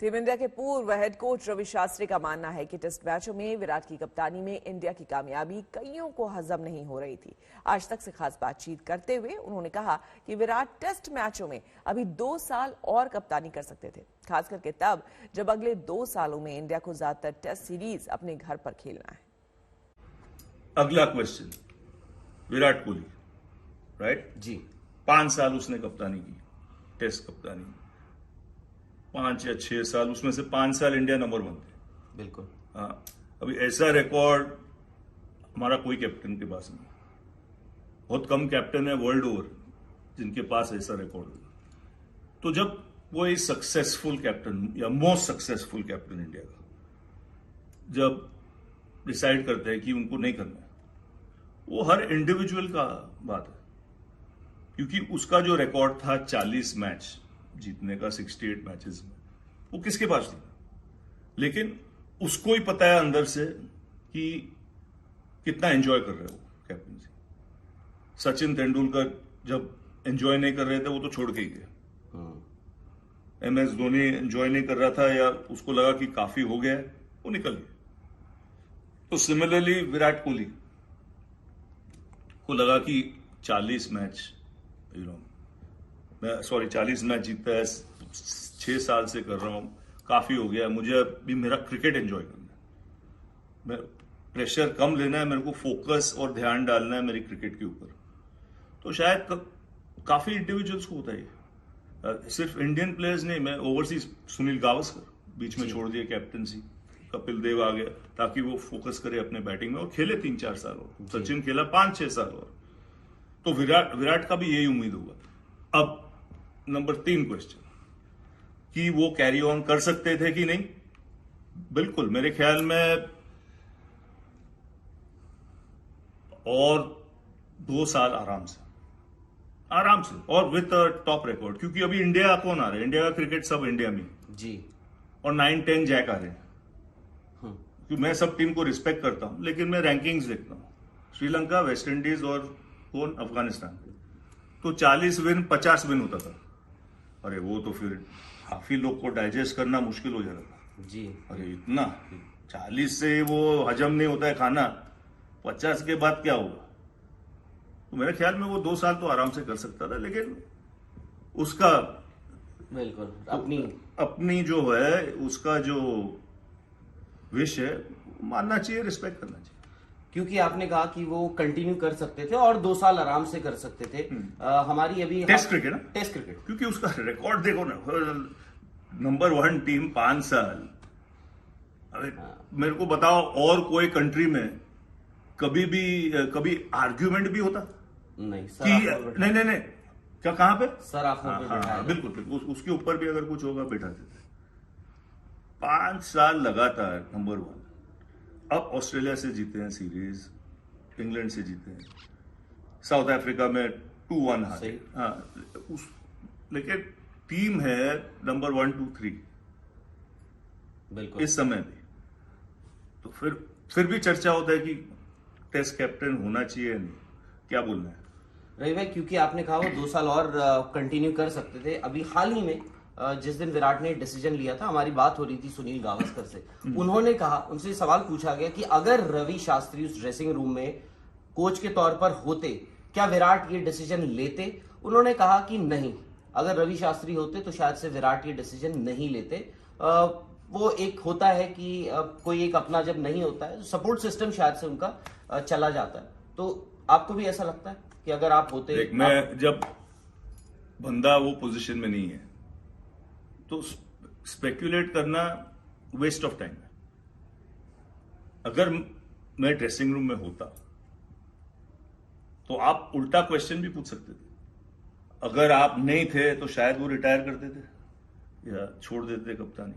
Team India के पूर्व head coach Ravi Shastri का मानना है कि टेस्ट मैचों में विराट की कप्तानी में इंडिया की कामयाबी कईयों को हजम नहीं हो रही थी। आज तक से खास बातचीत करते हुए उन्होंने कहा कि विराट टेस्ट मैचों में अभी 2 साल और कप्तानी कर सकते थे, खास करके तब जब अगले 2 सालों में इंडिया को ज्यादातर टेस्ट सीरीज अपने घर पर खेलना है। अगला क्वेश्चन, विराट कोहली, राइट जी, 5 साल उसने कप्तानी की, टेस्ट कप्तानी 5 या 6 साल, उसमें से 5 साल इंडिया नंबर 1 थे। बिल्कुल। हाँ, अभी ऐसा रिकॉर्ड हमारा कोई कैप्टन के पास नहीं। बहुत कम कैप्टन है वर्ल्ड ओवर जिनके पास ऐसा रिकॉर्ड होगा। तो जब वो एक सक्सेसफुल कैप्टन या मोस्ट सक्सेसफुल कैप्टन इंडिया का जब डिसाइड करते हैं कि उनको नहीं करना है, वो हर इंडिविजुअल का बात है, क्योंकि उसका जो रिकॉर्ड था 40 मैच जीतने का 68 मैचेस में, वो किसके पास था? लेकिन उसको ही पता है अंदर से कि कितना एंजॉय कर रहे हो कैप्टनसी। सचिन तेंदुलकर जब एंजॉय नहीं कर रहे थे वो तो छोड़ के ही गए। MS धोनी एंजॉय नहीं कर रहा था या उसको लगा कि काफी हो गया है, वो निकल गया। तो सिमिलरली विराट कोहली को लगा कि 40 मैच 40 मैच जीता है, 6 साल से कर रहा हूं, काफी हो गया, मुझे अभी मेरा क्रिकेट एंजॉय करना है, प्रेशर कम लेना है, मेरे को फोकस और ध्यान डालना है मेरी क्रिकेट के ऊपर। तो शायद काफी इंडिविजुअल्स को होता है, सिर्फ इंडियन प्लेयर्स नहीं। मैं ओवरसीज सुनील गावस्कर बीच में छोड़ दिया कैप्टनसी, कपिल देव आ गया ताकि वो फोकस करे अपने बैटिंग में और खेले 3-4 साल और। सचिन खेला 5-6 साल और। तो विराट का भी यही उम्मीद होगा। अब नंबर 3 क्वेश्चन कि वो कैरी ऑन कर सकते थे कि नहीं। बिल्कुल, मेरे ख्याल में और 2 साल आराम से और विथ टॉप रिकॉर्ड, क्योंकि अभी इंडिया कौन आ रहा है, इंडिया का क्रिकेट सब इंडिया में जी, और 9-10 जैक आ रहे हैं। क्योंकि मैं सब टीम को रिस्पेक्ट करता हूं, लेकिन मैं रैंकिंग्स देखता हूं, श्रीलंका, वेस्ट इंडीज और कौन, अफगानिस्तान। तो 40 विन 50 विन होता था। अरे वो तो फिर काफी लोग को डाइजेस्ट करना मुश्किल हो जाता था जी। अरे इतना 40 से वो हजम नहीं होता है खाना, 50 के बाद क्या होगा। तो मेरे ख्याल में वो 2 साल तो आराम से कर सकता था, लेकिन उसका बिल्कुल अपनी जो है, उसका जो विश है, मानना चाहिए, रिस्पेक्ट करना चाहिए। क्योंकि आपने कहा कि वो कंटिन्यू कर सकते थे और 2 साल आराम से कर सकते थे। हमारी अभी टेस्ट क्रिकेट ना, टेस्ट क्रिकेट, क्योंकि उसका रिकॉर्ड देखो ना, नंबर 1 टीम 5 साल। अरे मेरे को बताओ, और कोई कंट्री में कभी आर्ग्यूमेंट भी होता नहीं सर, कि नहीं क्या, कहां पे सर आंखों पे बैठाया हाँ, बिल्कुल उसके ऊपर भी अगर कुछ होगा बैठा देते। 5 साल लगातार नंबर 1। अब ऑस्ट्रेलिया से जीते हैं सीरीज, इंग्लैंड से जीते हैं, साउथ अफ्रीका में 2-1 हारे। हाँ, लेकिन टीम है नंबर 1, 2, 3 बिल्कुल इस समय भी। तो फिर भी चर्चा होता है कि टेस्ट कैप्टन होना चाहिए नहीं। क्या बोलना है रवि भाई? क्योंकि आपने कहा वो 2 साल और कंटिन्यू कर सकते थे। अभी हाल ही में जिस दिन विराट ने डिसीजन लिया था, हमारी बात हो रही थी सुनील गावस्कर से। उन्होंने कहा, उनसे सवाल पूछा गया कि अगर रवि शास्त्री उस ड्रेसिंग रूम में कोच के तौर पर होते, क्या विराट ये डिसीजन लेते? उन्होंने कहा कि नहीं, अगर रवि शास्त्री होते तो शायद से विराट ये डिसीजन नहीं लेते। वो एक होता है कि कोई एक अपना जब नहीं होता है, सपोर्ट सिस्टम शायद से उनका चला जाता है। तो आपको भी ऐसा लगता है कि अगर आप होते? जब बंदा वो पोजीशन में नहीं है तो स्पेक्युलेट करना वेस्ट ऑफ टाइम है। अगर मैं ड्रेसिंग रूम में होता तो आप उल्टा क्वेश्चन भी पूछ सकते थे। अगर आप नहीं थे तो शायद वो रिटायर कर देते या छोड़ देते कप्तानी।